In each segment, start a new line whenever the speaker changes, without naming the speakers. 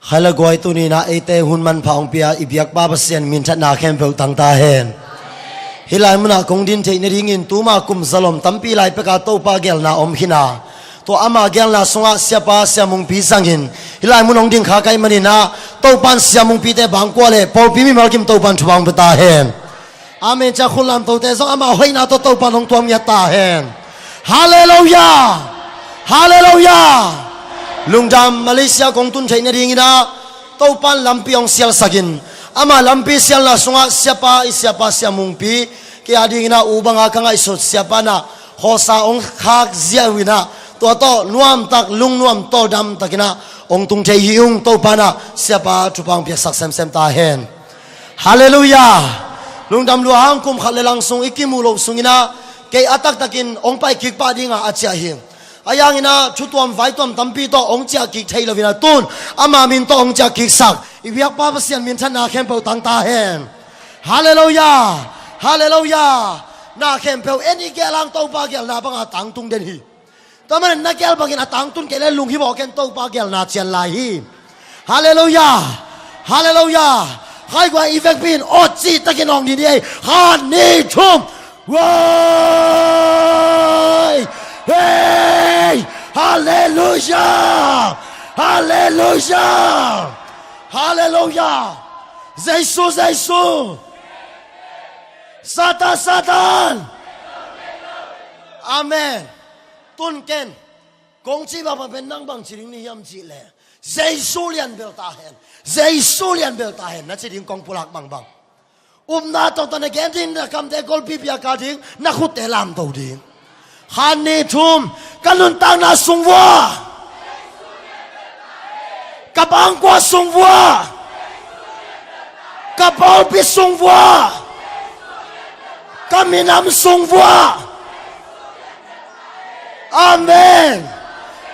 ใครละกวยตัวนี้นะไอเตหุ่นมันพองเปียอิบยักบ้าเปอร์เซ็นต์มินชัดนาเข้มเปลตังตาเห็นฮิลายมันคงดินเทนริงินตัวมาคุมสลมตั้มปีไลเปกาโตปาเกลนาอมหินาตัวอามาเกลนาสงะเสียปาเสียมุงปีสังหินฮิลายมันองดินขาไกมันนี่นะโตปันเสียมุงปีเตบางกัวเลยพอปีมีมาคิมโตปันทุบังเปตาเห็นอาเมนจะคุณลำโตเตซองอามาเฮนาโตปันองตัวมีตาเห็นฮาเลลูยาฮาเลลูยาลุงดำมาเลเซียกงตุนเทนริงินาโตปันลำปีองเสียลสักินอามาลำปีเสียลนาสงะเสียปาเสียมุงปีque adingina ubang akang ay sot siapa na hosa ong khak ziawina to nuam tak lung nuam to dam takina ong tung thei hiung to pana siapa tupang pia sak sem ta hen hallelujah lung dam luang kum khale langsung ikimulo sungina ke atak takin ong pai kik pa dinga achia hing ayangina chutuam vaitom tampi to ong chia kik thei lovina tun ama min to ong chia kik sak ibyak pa pasian min thana khem pau tang ta hen hallelujah Hallelujah. Na kempel eni gelang tau bagel na bang atang tung den hi. Taman na gel bagin atang tung kele lung hi boken tau bagel na chen lai hi. Hallelujah. Hallelujah. Khai gwa effect pin ochi takin ong ni ai. Han ni chum. Woi. Hey. Hallelujah. Hallelujah. Hallelujah. Jesus. Satan. Amen. Tun ken. Kong chi ba pen nang bang chiring ni Hiam chi le. Jesulian bel ta hen. Na chi ding kong pulak bang. Na to na gen din na kam te gol pi pia ka ding na khut te lam to ding. Han ni thum kanun tang na sungwa. Kabang kwa sungwa. Kapal pi sungwa. Kami nam sungwa. Amen.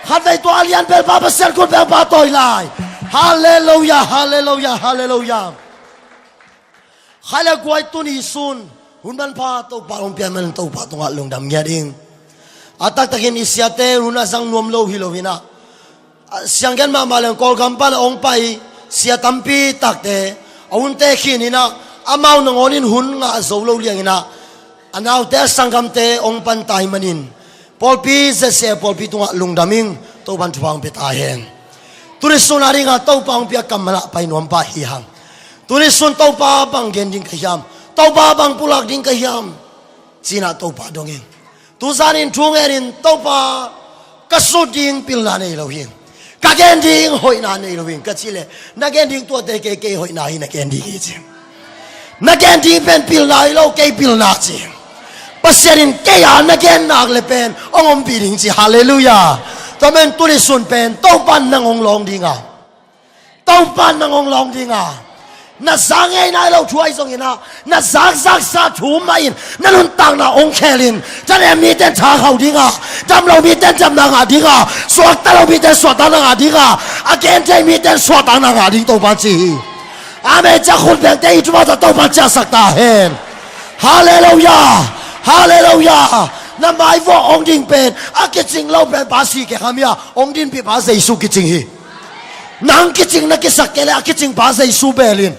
Haday to alian bel baba sel ko bel batoy lai. Hallelujah, hallelujah, hallelujah. Khala guai tu ni sun hunban pa to pa ong piamen to pa to ngalong dam ngading. Atak takin isyate huna sang nuam lo hilovina. Sianggan ma malang kol kampan ong pai sia tampi takte aunte khinina amaw nangonin hun nga zolo liangina. Anaw te sangam te ong pantay manin. Polpi se polpi tunga lungdaming to ban tuang petahen. Turisun ari nga to pa ong pia kamala pa inuam pa hihang. Turisun to pa bang gending Hiam. To pa bang pulak ding Hiam. Sina to pa dongeng. Tuzanin tungerin to pa kasuding pilna nei lohing. Kagending hoy na nei lohing kachile. Nagending to te ke hoy na hi nagending ichim. Nagending pen pilna ilo ke pilna chim. Pasyarin kaya nagen naglepen ongom piling si hallelujah. Tamen turisun pen taupan nangong long dinga. Taupan nangong long dinga. Na sangay na ilaw chuay song ina. Na zag sa chumain. Nanuntang na ong kelin. Tanem miten chakaw dinga. Tamlaw miten jam na nga dinga. Suwag talaw miten swata na nga dinga. Again tay miten swata na nga ding taupan si. Amen chakul pen te itumata taupan siya saktahin. Hallelujah. Hallelujah. Na mai vo ong ding pen akitsing lo pen Evan.C.K.Kham ya ong din pi ba Jesu kitsing hi. Nang kitsing na kisakele akitsing ba Jesu belin.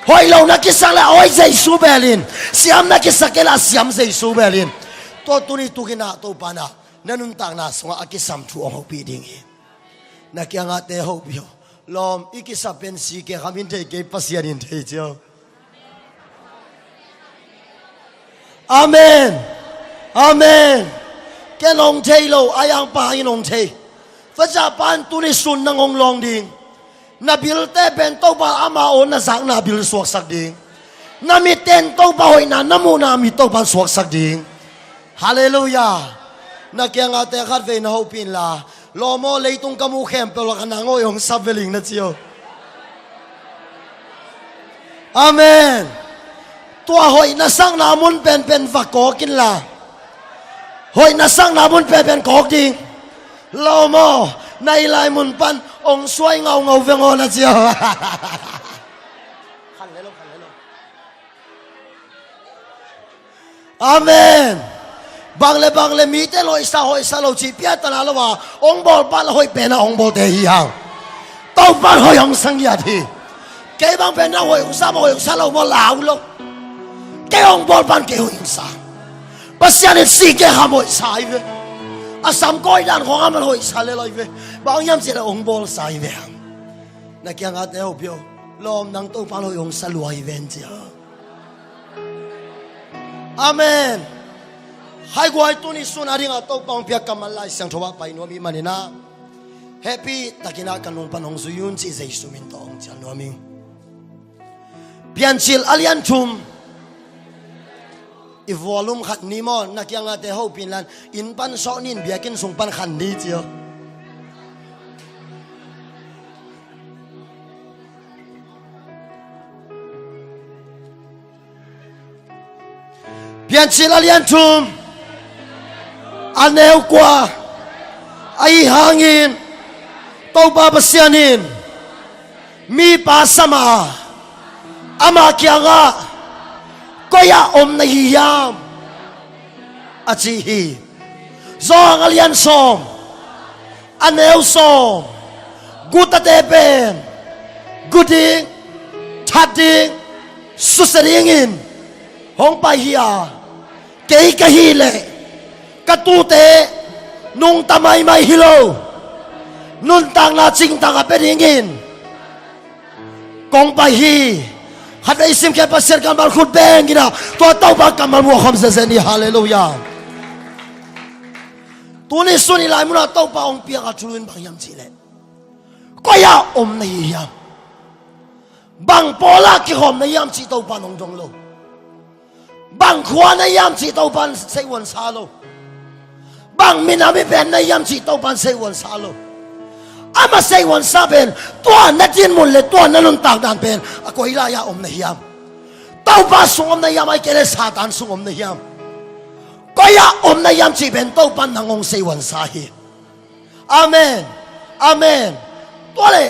Hoy lo na kisala oi Jesu belin. Siam na kisakela siam Jesu belin. To tuni tukina to pana nanuntang na so akisam thu ong pi ding hi. Nakianga te hope yo. Lom ikisa Evan.C.K.Kham in te ke pasianin te jo. Amen. Amen. Kenong taylo ayang pahinong tay. Fajapan tunisun ng onglong ding. Nabil te bento pa ama o nasak nabil suwaksak ding. Namiten to pa hoy na namuna mito pa suwaksak ding. Hallelujah. Nakyang ate karve na hopin la. Lomo leitong kamukhem pero kanango yung sabeling na siyo. Amen. Tua hoy nasang namun pen vakokin la. Hoy nasang namun pen kok ding. Lomo nailay mun pan ong suay ngaw vengo na siya. Amen. Bangle mite lo isa lo chipia tanalo wa ong bol pa la hoy pena ong bol te hiyang. tàu pan hồi hồng sang nhà thì cái bang bên nào hồi hồng sa lâu mà lão luôn cái ông bol pan cái hồi hồng sa bác sĩ si cái ham hồi sai về asam coi đànของมันhồi saเลยvề bang yam chỉ là ông bol sai về nãy kia ngắt theo biểu lom nang tàu pan hồi hồng sa lùi về chứ amen hai guai tu ni sun ari nga tàu pang pia kamalai sang thoba pai no mi manina happy takina kanung panong zuyun chi Jesu min tong chan no mi pian chil alian thum i volume khat ni mo nakyanga te ho pinlan in pan so nin biakin sung pan khan ni chio pian chil alian thum aneu qua ai hangin tàu ba basianin mi pa sama ama kianga koya om na hiam achi hi zong alian som aneu som guta depen guding thading susaringin hong pa hiya kei kahile katute nung tamay may hilo nun tang na ching tang a pedingin kong pa hi hat isim ke pasir kamal khut beng gina to tau ba kamal mo kham zeni hallelujah tuni suni lai muna tau pa ong pia ka chulun bang yam chile koya om na yam bang pola ki khom na yam chi tau pa nong jong lo bang khwa na yam chi tau pan sei won sa lo bang minami pen na yam chi tau pan sei won sa lo ama sei won sa pen tua na tin mun le tua na nun tak dan pen ako ilaya om na yam tau pa sung om na yam ai kele satan sung om na yam koya om na yam chi pen tau pan nangong sei won sa hi amen amen toale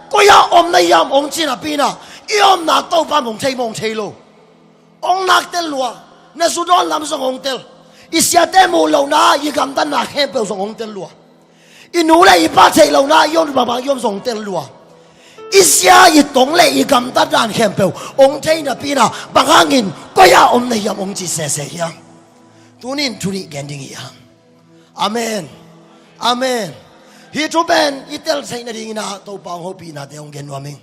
koya om na yam ong chi na pina iom na tau pan mong chei lo ong nak tel lua na sudon lam song ong tel isya te mu lo na i gam tan na khem pe song ong tel lua inu le i pa chei lo na yom ba yom song tel lua isya i tong le i gam tan dan khem pe ong chei na pi na bangangin koya om na yam ong chi se hiam tunin tuni gending ya amen amen hi chu ben i tel sei na ding na to pa ho pi na te ong gen wa ming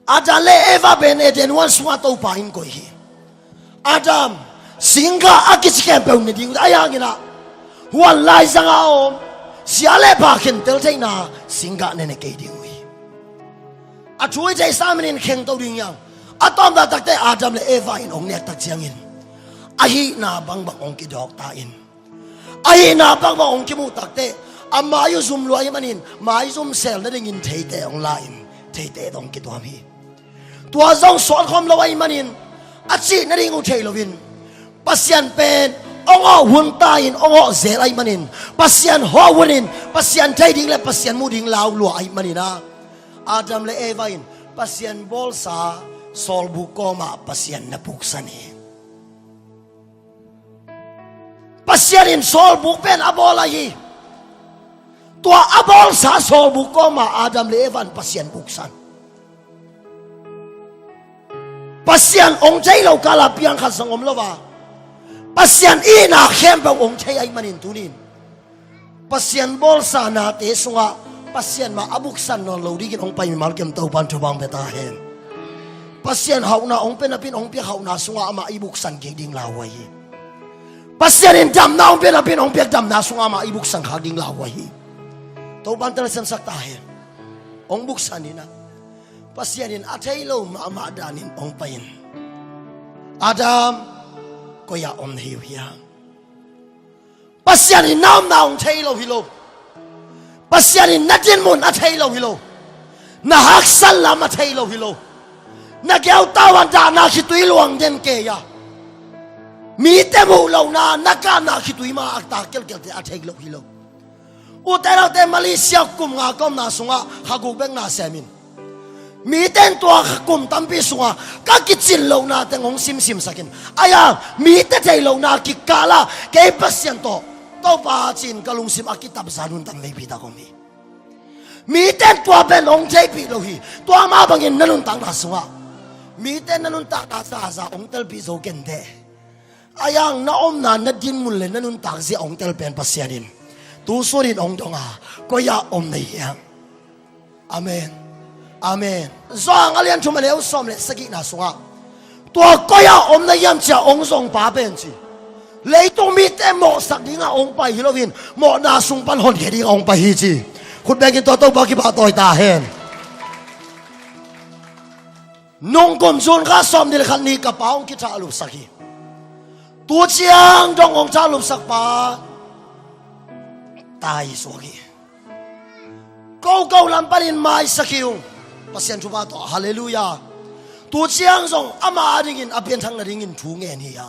Adam le Eva ben Eden wan suwa tau pa in ko hi Adam singa akich pe ni ding ayang ina wan lai zanga om sia le pa khin tel thai na singa ne ke ding wi a chui jai samin kheng to ding yang atom da tak te Adam le Eva in ong nek tak chiang in ahi na bang ong ki dok ta in ahi na bang ong ki mu tak te amma yu zum loi manin mai zum sel na ding in thei te ong la in thei te dong ki to mi tua zong suat khom lawai manin achi na ring u thei lovin pasian pen ongo hun ta in ongo zel ai manin pasian ho wunin pasian thai ding le pasian mu ding lau lu ai manina Adam le Eva in pasian bol sa sol bu koma pasian na puksani pasian in sol bu pen abola yi tua abol sa sol bu koma Adam le Eva pasian puksan pasian ong chai lo kala piang khat sangom lo ba pasian ina khem ba ong chai ai manin tunin pasian bol sa na te sunga pasian ma abuk san no lo digin ong pai mal kem tau pan thubang beta hen pasian hauna ong pen apin ong pi hauna sunga ama ibuk san ge ding lawai pasian in dam na ong pen apin ong pi dam na sunga ama ibuk san khag ding lawai tau pan tel sem sak ta hen ong buk sanina pasianin athai lo ma danin ong pain Adam koya om hiu ya pasianin nam na ong thai lo hilo pasianin natin mun athai lo hilo na hak salam athai lo hilo na gyau tawan da na khitui luang den ke ya mi te mu lo na ka na khitui ma akta kel te athai lo hilo u te lo te Malaysia kum nga kom na sunga hagu beng na semin mi ten tua kum tampi sunga ka kitchen lo na te ngong sim sakin aya mi te thei lo na ki kala ke pasien to pa chin kalung sim akitab zanun tam le bita ko mi mi ten tua ben ong chei pi lo hi tua ma bangin nanun tak na sunga mi ten nanun tak na sa ong tel pi zo ken de ayang na om na na din mun le nanun tak si ong tel pen pasianin tu sorin ong donga ko ya om nei yang amen amen zo angalian chuma le som le sagi na sunga tua ko ya om nei yam cha ong song pa ben chi lấy tung mi tem mỏ sắc đi ngà ông bay hi lovin mỏ na sung pan hòn cái đi ông bay hi chi khut bèn to to ba ki ba toy ta hen nong kom zon ga som dil khan ni ka paung ki cha lu saki tu chiang dong ong cha lu sak pa tai so ki câu lam panin mai sakiu pasien chu ba to hallelujah tu chiang zong ama ringin apian thang na ringin thu nge ni ya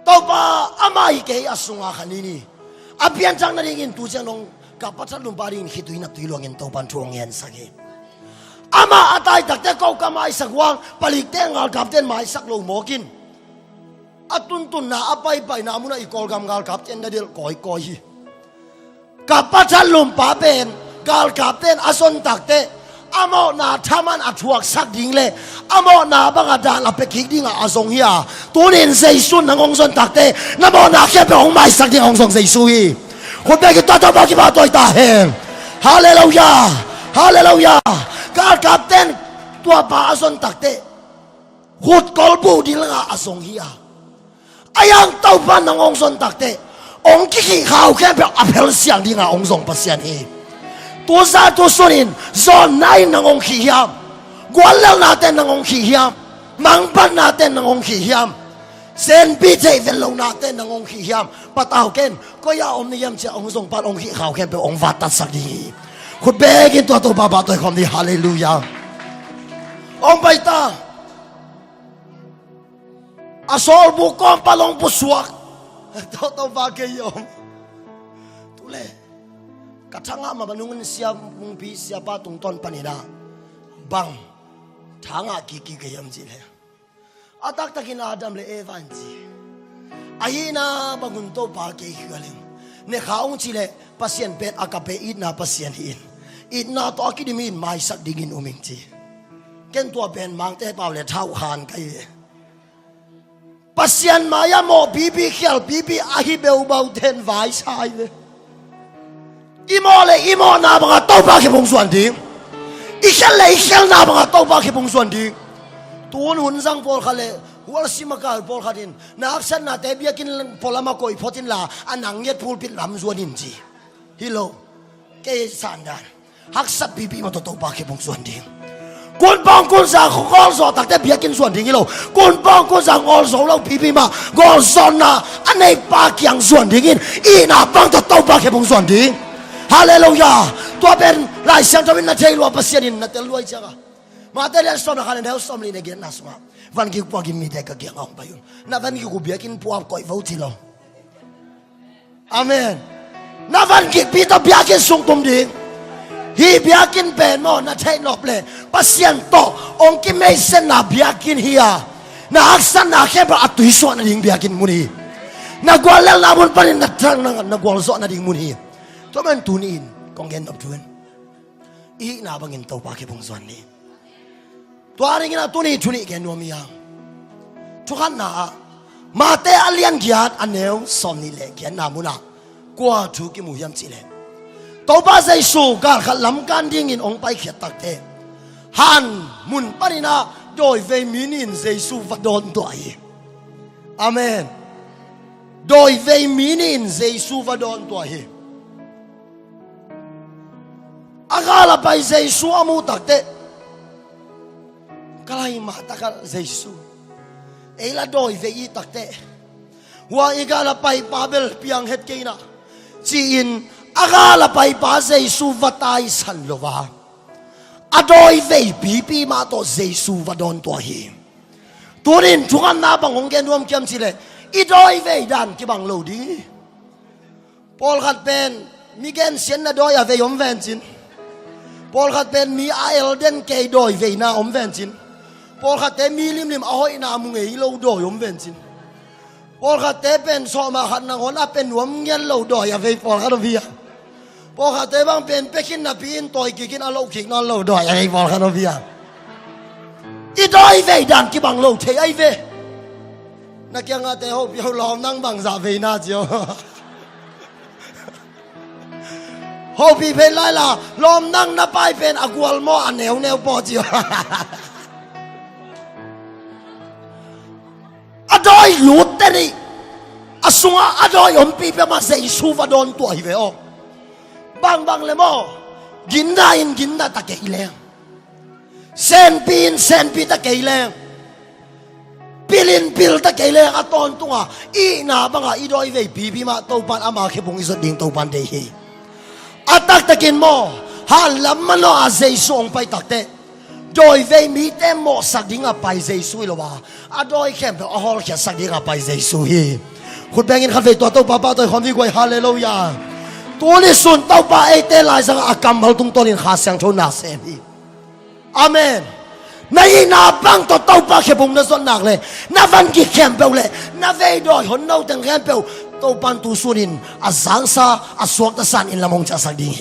tao pa amai ke asunga khanini apian chang na ringin tu chang long ka pathan lum parin hitui na tuilong in tao pan thuang yan sagi ama atai takte kau ka mai sakwang palik te ngal kapten mai saklo mokin atun na apai pai na muna ikol gam ngal kapten na dil koi hi ka pathan lum pa ben gal kapten ason takte amo na thaman athuak sak ding le amo na banga dan la pekik ding a azong hiya tunin jaisun nangong son takte namo na khe pe ong mai sak ding ong song jaisu hi khot be ki ta ba ki ba toy ta hen hallelujah hallelujah ka kapten tua pa azon takte khut kol bu ding la azong hiya ayang tau pa nangong son takte ong ki khau khe pe apel siang ding a ong song pasian hi tu sa tu sunin zon nai nangong Hiam gwalaw natin nangong Hiam mangpan natin nangong Hiam sen bitay velo natin nangong Hiam pataw ken koya om niyam siya ong zong pat ong hikaw ken pe ong vatat sagi khut begin to baba to kom di hallelujah ong baita asol bukom palong puswak to bagay yom tule katanga mabanungan siya mong pi siya pa tungton panina bang tanga kiki kayam jile atak takin Adam le Evan.C.K.Khai ahina bagunto pa kay galing ne khaung chile pasien pet akape na pasien in na to akidimin mai sak dingin umingchi ken to ben mangte pa le thau khan kai pasien maya mo bibi khial bibi ahi beu bau ten vai sai le imo na mga tao pa kipong suan ding ikhel na mga tao pa kipong suan ding tuon hunzang pol khale wal simakal pol khatin na aksan na te biakin polama koi photin la anang yet pulpit lam zuanin ji hilo ke sandan haksat bibi ma to pa kipong suan ding kun bang kun sa khol so tak te biakin suan ding hilo kun bang kun sa ngol so lo bibi ma gol son na anei pa kyang suan dingin ina bang to pa kipong suan ding hallelujah tua ben lai siang tawin na thei lua pasianin na tel luai changa ma te len som na khan deu som li ne gen nasma van ki kwa gi mi de ka gyang ong bayun na van ki ku biakin puap koi vo ti lo amen na van ki pi to biakin sung tum ding hi biakin ben mo na thei nop le pasian to ong ki mei sen na biakin hiya na aksan na khe ba atui so na ding biakin muni na gwal la bun panin na thang na gwal so na ding muni to man tunin kong gen of tuin i na bangin to pa ke bong zon ni to aring na tuni thuni gen no miya to khan na ma te alian giat aneu som ni le gen na muna kwa thu ki mu yam chi le to ba sai su ga khalam kan ding in ong pai khet tak te han mun parina doi ve minin jesu vadon to ai amen doi ve minin jesu vadon to ai akala pa Jesu amu takte kalai mata ka Jesu ela doi vei takte wa igala pai Babel piang het keina chi in akala pai pa Jesu vatai sanlova adoi vei pipi ma to Jesu vadon to hi turin chuan na bangong gen nuam kiam chile idoi vei dan ki bang lo di Paul khat pen migen sen na doi ave yom ven chin Paul khat pen mi ael den ke doi ve na om ven chin Paul khat te mi lim ahoi na mu ngei lo doi om ven chin Paul khat te pen so ma khat na hon a pen nuam ngel lo doi ave Paul khat via po khát tế bang pen pekin na pin toy kikin alo kik non lo đòi ai bỏ khăn ovia ít đôi về đàn cái bằng lâu thế ai về na kia ngã tế hộp yêu lòm năng bằng giả về na chiều hộp bị phê lại là lòm năng na pai pen agual mo anh neo po chiều đôi lút tên đi sunga đôi ông pi pe mà dậy su và đòn tuổi về ô bang le mo ginda ta kei leng sen pin ta kei leng pil ta kei leng aton tunga I na banga I doi ve pi ma to pan ama khe bung isot ding to pan de hi atak takin mo han lam ma lo a zai song pai takte doi ve mi te mo sak ding a pai zai sui lo ba a doi khem a hol kha sak ding a pai zai su hi khut bangin kha ve to pa to khom vi goi hallelujahตัวนี้ส่วนเต้าป่าไอเตลายสังอากรรมเขาตุ้งตัวนี้ขาเสียงโชนาเซนีอาเมนในนาบังตัวเต้าป่าเขบุมนั่นส่วนหนักเลยนาวันกี่แคมเปลเลยนาเวดอยหนเอาแต่งแคมเปลเต้าปันตูสุนินอาสังซาอาสวกตะสันอินละมงจะสักดิ่ง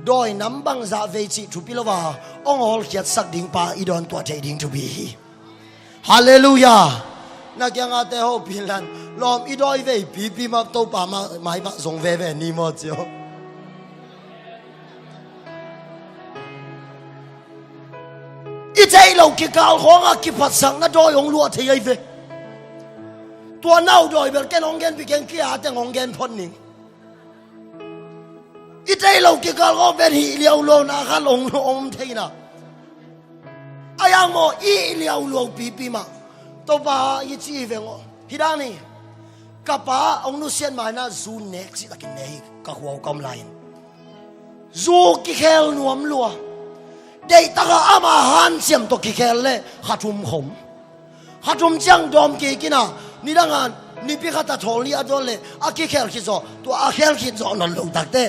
ดอยน้ำบังจะเวจิทุปิลวาองค์ฮอลเขียดสักดิ่งป่าอีดอนตัวใจดิ่งทุบีฮาเลลูยานักยังอาเตโฮพิลันลอมอีดอยเวปีมาโตป่ามาไม่มาส่งเวนี่หมดเจียวอีใจเราคิดกาลของอาคิพัดสังนัดดอยองลัวเทียเวตัวเน่าดอยเบลแกนองแกนไปแกนขี้อาแต่งแกนพ้นหนึ่งอีใจเราคิดกาลของเป็นหิเลียวโลนาคันองเทียนะอายังโมอีเลียวโลปีมาตัวป่าอีจีเวงฮิดานี่กับป่าองนุเซียนมานะซูเน็กสิตะกินเนยกับหัวกำไลซูกิเคลนวมลัวเด็กตะกะอามาฮันเสียมตัวกิเคลเลยขัดจุ่มขมขัดจุ่มจังดอมกีกินะนี่ดังงานนี่พี่ขัดตะทอลีอาโดเลยอากิเคลคิดจ่อตัวอาเคลคิดจ่อนนลูตักเต้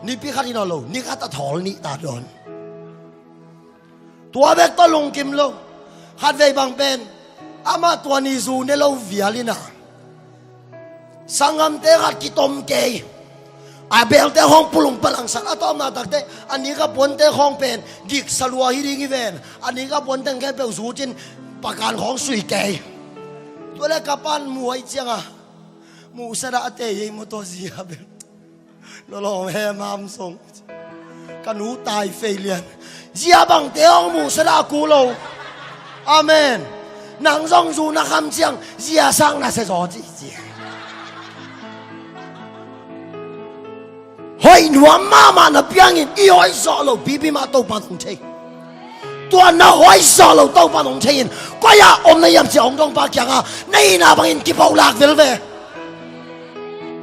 นี่พี่ขัดที่นนลูนี่ขัดตะทอลีตาโดนตัวเบกตัวลงกิมลูขัดเวบังเป็นอามาตัวนี้ซูเนลูวิอาลินะสังฆมเตะขัดกิตมเกยอาเบลเตะห้องปลุงพลังสันอาตอมนาตักเตะอันนี้ก็ปนเตะห้องเป็นกิกสลัวฮิริกิเวนอันนี้ก็ปนเตะแค่เปลสูจินประการของสุยเกยตัวเล็กกับปั้นมวยเจียงอ่ะมูสระเตยมุตโตซีอาเบลลองแฮมามส่งกันหูตายเฟเลียนเจียบังเตะห้องมูสระกูโลอาเมนนางซองซูนักคำเจียงเจียสังน่าเสียจอจีเจียเฮ้ยหนูมานะเพียงอินอีหอยสอเราบีมาโตปานตงเชยตัวน่ะหอยสอเราโตปานตงเชยก็อย่าอมในยามเจ้าองค์ตงปากยังอ่ะในน่ะบางอินกิบเอาหลักเวลเว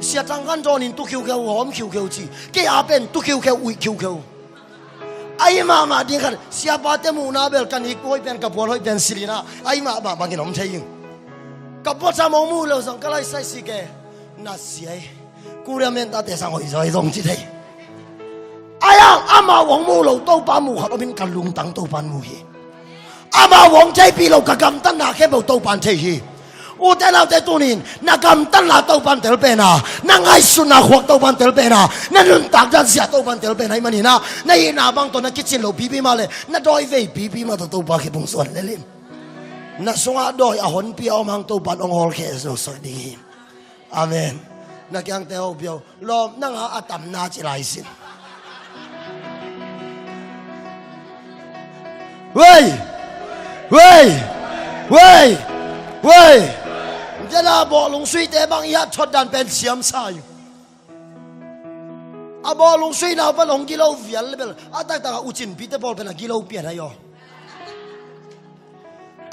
เสียจังกันจอนินตุคิวคิวหอมคิวคิวจีแกอาเป็นตุคิวคิวอุยคิวคิวไอ้มาดีกันเสียบาเตมูนาเบลกันอีกหอยเป็นกับบัวหอยเป็นสิรินะไอ้มาบางอินอมเชยกับบัวจามองมูเราสังกัลไลใส่สิแกน่าเสียกูเรียนเมนตาเตสังหอยใจตรงจิตเลยไอ้ยังอามาหวังมูเราโตปามูขับเป็นกันลุงตังโตปานมูฮีอามาหวังใจปีเรากะกำตันนาแค่เบลโตปานเทฮีอุตเราเตตุนินนักกำตันนาโตปานเตลเปนานังไอสุนัขหัวโตปานเตลเปนานั่นลุงตักจันเสียโตปานเตลเปนาไอ้มันนี่นะในนาบางตัวนักกิจเราบีมาเลยนัดดอยเวบีมาโตปาแค่บุงส่วนเล่นนักสงฆ์ดอยอาหอนปีเอามังโตปานองฮอลแค่สุดดีอาเมนนักยังเตะเบียวลมนั่งหาอาตมนาจิไรสิเว้ยจะน่าบอกลงสุยเตะบางยัดชดดันเป็นเสียมสายอาบอกลงสุยน่าเป็นลงกิโลเวียนเลยเป็นอาตักตักอุจินปีเตะบอลเป็นกิโลเปลี่ยนอะไรอยู่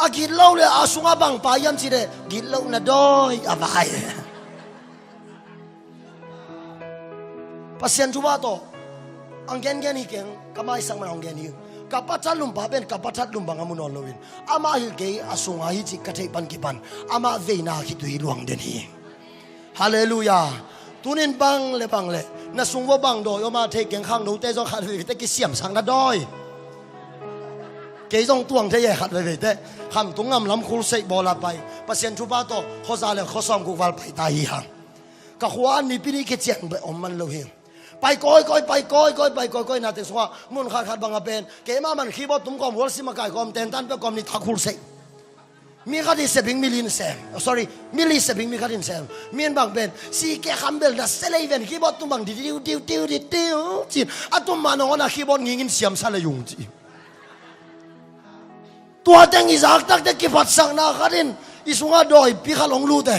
อากิโลเลยอาสุงอาบังปายันสิเดกิโลน่ะดอยอาบายpasien cuba to anggen gen ikeng kamai sang man anggen hi kapatat lumba ben kapatat lumba ngamun olowin ama hi ge asunga hi chi kathei pan ki pan ama veina ki tui luang den hi hallelujah tunin bang le na sungwo bang do yo ma the keng khang no te zo khat ve te ki siam sang na doi ke jong tuang the ye khat ve te kham tungam lam khul sei bola pai pasien cuba to khoza le khosom ku wal pai ta hi ha ka khwan ni pini ke chen be om man lo hi ไปก้อยนาเตสว่ามุนขาดบังอาเป็นเกมามันคีย์บอร์ดตุ้มกอมวอลซิมาไก่กอมเต็นตันเปกอมนี่ทักคุลเซมีคดีเซบิงมิลลินเซม sorry มิลลิเซบิงมีคดีเซมมีนบางเป็นซีแกคัมเบลดัสเซเลเวนคีย์บอร์ดตุ้มบังดิวจีนอะตุ้มมานองนะคีย์บอร์ดงิงเสียมซาเลยุงจีตัวเต็งอิสักตักเด็กกิฟัดสังนาคดินอิสุงาดอยปีขลงลูเต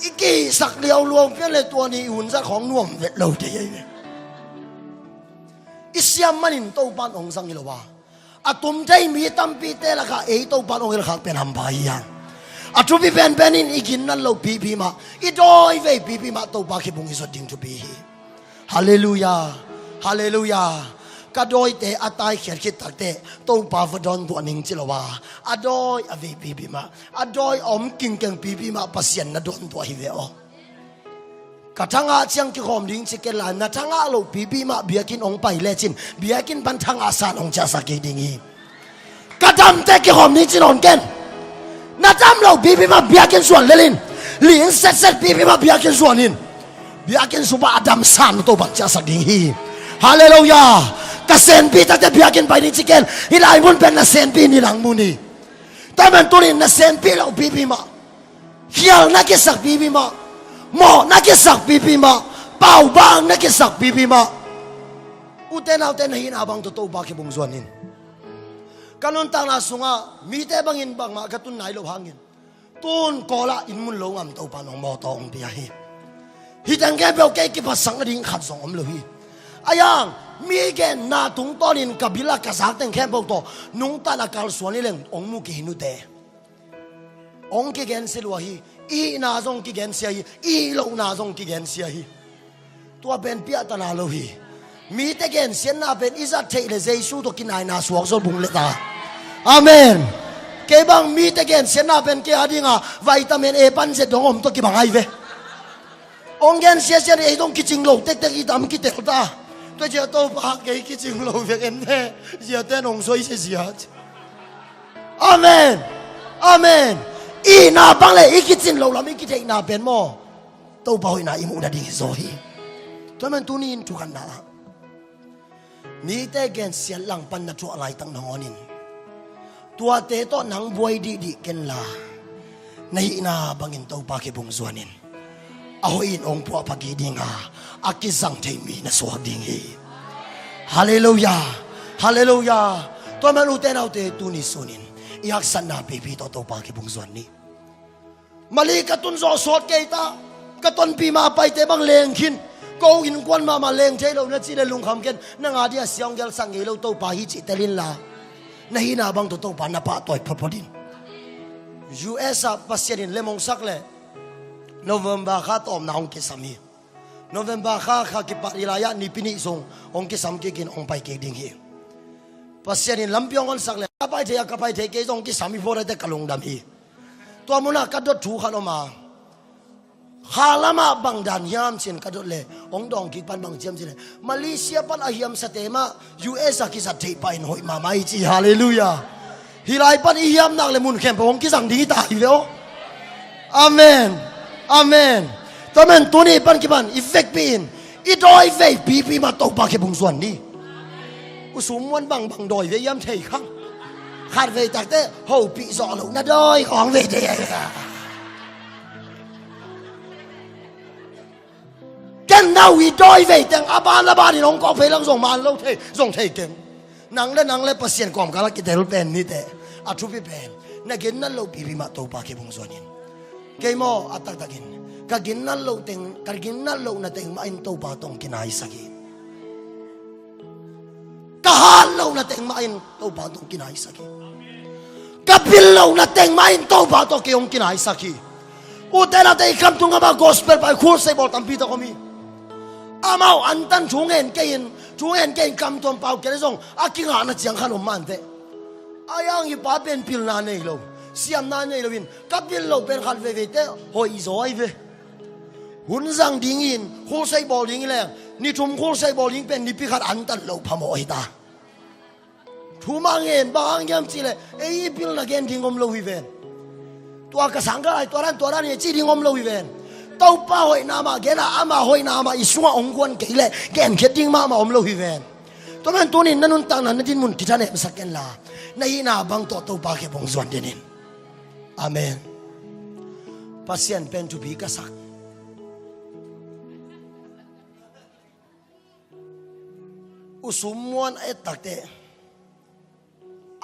อีกีสักเดียวรวมเพื่อเลยตัวนี้หุ่นสักของน่วมเวทเราเดียอิสยามมันอินโตปานองสังกิโลวาอะตุมใจมีตัมปีเตละค่ะเอโตปานองกิโลค่ะเป็นฮัมบายยังอะทุบีเป็นอินอีกินนั่นเราปีมาอีดอยเวปีมาโตปาคิบุงอิสดิ้งทุบีฮาเลลูยาฮาเลลูยากระโดยเตะอัตายเขียนคิดตักเตะต้องปาฟดอนตัวหนึ่งจิลวาอดอยอวีปีมาอดอยอมกิงเก่งปีมาปัสยันนัดอนตัวฮิเวโอกระทั่งอาเชียงที่ขอมดิ้งสิเกลันนัดทั้งอาโลปีมาเบียกินองไปเลจินเบียกินบันทั้งอาสานองจะสักกี่ดิ้งกระทำเตะที่ขอมดิ้งจินอนเกนนัดทำเราปีมาเบียกินส่วนเลลินเลี้ยงเสร็จปีมาเบียกินส่วนนินเบียกินสุบะอดัมสานตัวบังจะสักดิ้งฮาเลลูยากเซนปีตั้งแต่เบียกินไปนี่จิเกนฮิลายมุนเป็นนักเซนปีนี่หลังมุนีแต่มันตัวนี้นักเซนปีเราปีมาเขียวนักกิสักปีมาหมอนักกิสักปีมาเป่าบางนักกิสักปีมาอุเทนเอาเทนหินอาบังตัวโตบาคิบุงส่วนนินกันนนตางนาสุงะมีแต่บางอินบางมากระตุนไหนโลหางินตุนกอละอินมุนโลงามตัวปานองมอตองเบียฮีฮิตังแกเบลแกกิปัสสังอดิ่งขัดสองอมโลฮีอายังมีแกนาตุงตอนินกับบิลากระสักแต่งแค่พวกตัวนุงตานักการสวนนี่เรื่ององมุกินุเตองกิเกนเซลวะฮีอีนาซงกิเกนเซียฮีอีโลนาซงกิเกนเซียฮีตัวเป็นเปียตนาโลฮีมีแต่เกนเซียนนาเป็นอิสัตเทเลเซซูตัวกินไอนาสวกโซบุงเลตาอาเมนเก็บังมีแต่เกนเซียนนาเป็นเกอดีงาวิตามินเอปันเซดองอมตัวกิบังไอเวองเกนเซียเซียนเอต้องกิจิงโลเต็กอีตามกิเตลตาตัวเจ้าโตปากเกยกิจิงโลเวกันเน่เจ้าเต้นองสวยเสียอาเมนอาเมนอีน่าบังเลยอีกิจิงโลเราไม่กิเทน่าเป็นโมโตปากอีน่าอิมุนาดีโซฮีตัวมันตัวนี้ทุกขันนะมีแต่แกนเสียหลังปันนัดอะไรตั้งนอนินตัวเตโตหนังบวยดีๆกันละในน่าบังอินโตปากเกบุงส่วนนินเอาอินองพัวปากีดิงาอากิสังเทมีนะสวดดิงฮีฮาเลลูยาฮาเลลูยาตัวมันอุเทนเอาเตตุนิสุนินอยากสันนาปีโตปากีบุงส่วนนี้มาลีกตุนโซสดเกตากตุนปีมาไปเตบังเลงขินกูอินกวนมาเลงเทโลนะจีเลลุงคำเกนนังอาเดียเสียงเกลสังเกโลโตปาฮิจิเตลินลานะฮินาบังโตปานาปะตอยพอดิน US ปัสเซียนเลมงสักเลNovember ข้าตอมนาองกิสามี November ข้ากิปาริลายะนิพินิสงองกิสามกิกินองไปเกดิงฮีปัสเซียนลำพิองกันสักเลยกับไปเทเกองกิสามีพอได้แต่กลงดำฮีตัวมุนักกระโดดถูขันออกมาข้าละมาบังดันยามเช่นกระโดดเลยองดองกิปันบังเจียมเช่นมาเลเซียปันอาฮิมสเตมา US กิสัตเทไปหน่อยมาไม่จีฮาเลลูยาฮิไลปันอาฮิมนักเลยมุนเข้มพองกิสังดีตายแล้วอาเมนอาเมนตัวมันตัวนี้ปันกี่ปันอีเฟกปีนอีดอยเวปีมาตกปากเก็บบุงส่วนนี้อุสุมวันบังดอยเวียมเทยข้างขาดเวจากเต้โหปีสอหลงน่าดอยของเวเดียกันน่าวีดอยเวแต่งอาบานละบานนี่น้องก็เพลังส่งมาเราเทส่งเทเก่งนังเล่เปอร์เซ็นต์ความกันละกิเตลเป็นนี่แต่อาทุบิเป็นนักกินนั่นเราปีมาตกปากเก็บบุงส่วนนี้เกี่ยมอัตตะกินกินนั่นโลเต็งกินนั่นโลนั่นเต็งมาอินโตบาตองกินไอสักีกฮันโลนั่นเต็งมาอินโตบาตองกินไอสักีกับบิลโลนั่นเต็งมาอินโตบาตองกินไอสักีอุเทนอาเตยคำตุงกับกอสเปลไปคูร์เซบอลตัมปีตะคมีอามาอันตันช่วงเงินเกยนคำตุงเป่าเกลิซงอากิงหานะเจียงขนมมันเตอายังอีป้าเป็นพิลนาเนยโลเสียมนาเนยโลวินกับบิลโลเป็นขัดเวเตหอยซอยเวหุ่นสังดิ่งอินคู่ใส่บอลดิ่งแรงนี่ทุ่มคู่ใส่บอลดิ่งเป็นนิพิขัดอันตันเราพมอยตาทุ่มเงินบางยามจีเลยไอ้พิลนักเงินดิ่งอมเราวิเวนตัวกระสังก็ไอตัวนั้นเนี่ยจีดิ่งอมเราวิเวน tàu pa hoi na mà cái là ama hoi na mà isua ông quan cái lệ cái khét ding mà om lo hi ven tôi men tu nin nanun tang nan tin mun kita ne saken la nahi na bang to tàu pa ke bong zuan denin amen pasien pen tu bi ka sak usumuan et takte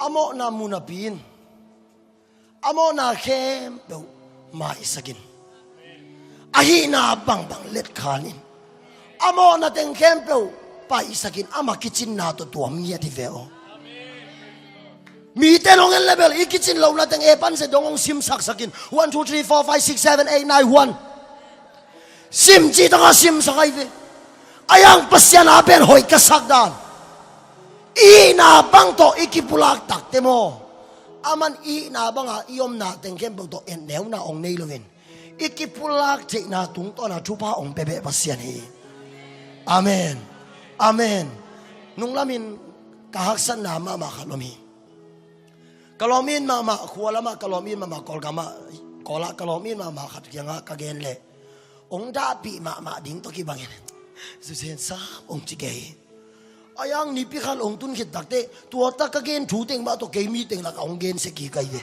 amo na munapin amo na khem do mai sakin ahi na bang let khanin amo na teng khem pe pai sakin ama kitchen na to tuam nia ti veo mi te long level I kitchen lo na teng e pan se dongong sim sak sakin 1 2 3 4 5 6 7 8 9 1 sim ji ta sim sakai ve ayang pasyan apen hoi ka sak dan I na bang to ikipulak tak temo aman I na banga iom na teng kem to en neu na ong nei lovin ikipulak te na tung to na chupa ong bebe pasyan hi amen amen nung lamin kahaksan na mama kalomi kalomin mama kualama kalomin mama kolgama kola kalomin mama khat kyanga kagen le ong da pi mama ding to ki bangin susen sa ong chike ayang ni pikhal ong tun khit takte tua ta ka gen thu teng ma to ke mi teng la ka ong gen se ki kai ve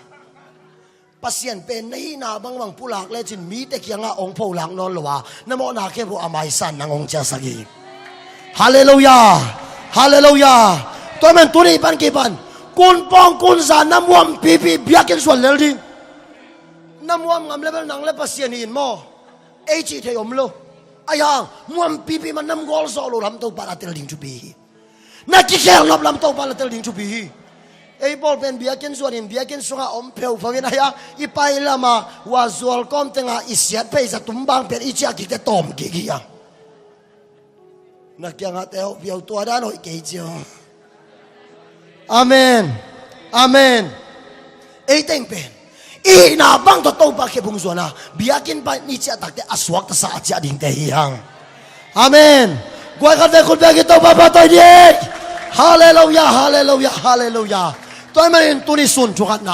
pasien pen nei na bang bang pulak le chin mi te kyanga ong pho lang non lowa namo na ke bu amai san nang ong cha sagi hallelujah hallelujah to men tu ni pan ki pan kun pong kun sa namuam pi pi biakin swal le ding namuam ngam level nang le pasien in mo e chi the om lo ayang muam pi pi man nam gol so lo ram to pa atel ding chu pi na ki khel lop lam to pa atel ding chu pi ei bol pen biakin suanin biakin sunga om peu phangin aya I pai lama wa zol kom tenga isiat pe za tumbang pen I chia ki te tom ki ki yang na kya nga teo piau tua dan hoi ke chio amen amen ei teng pen I na bang to pa ke bung zuana biakin pa ni chia tak te aswak ta sa chia ding te yang amen goi ka te khut be ki to pa to di hallelujah hallelujah hallelujah tôi men tu ni sun chu khat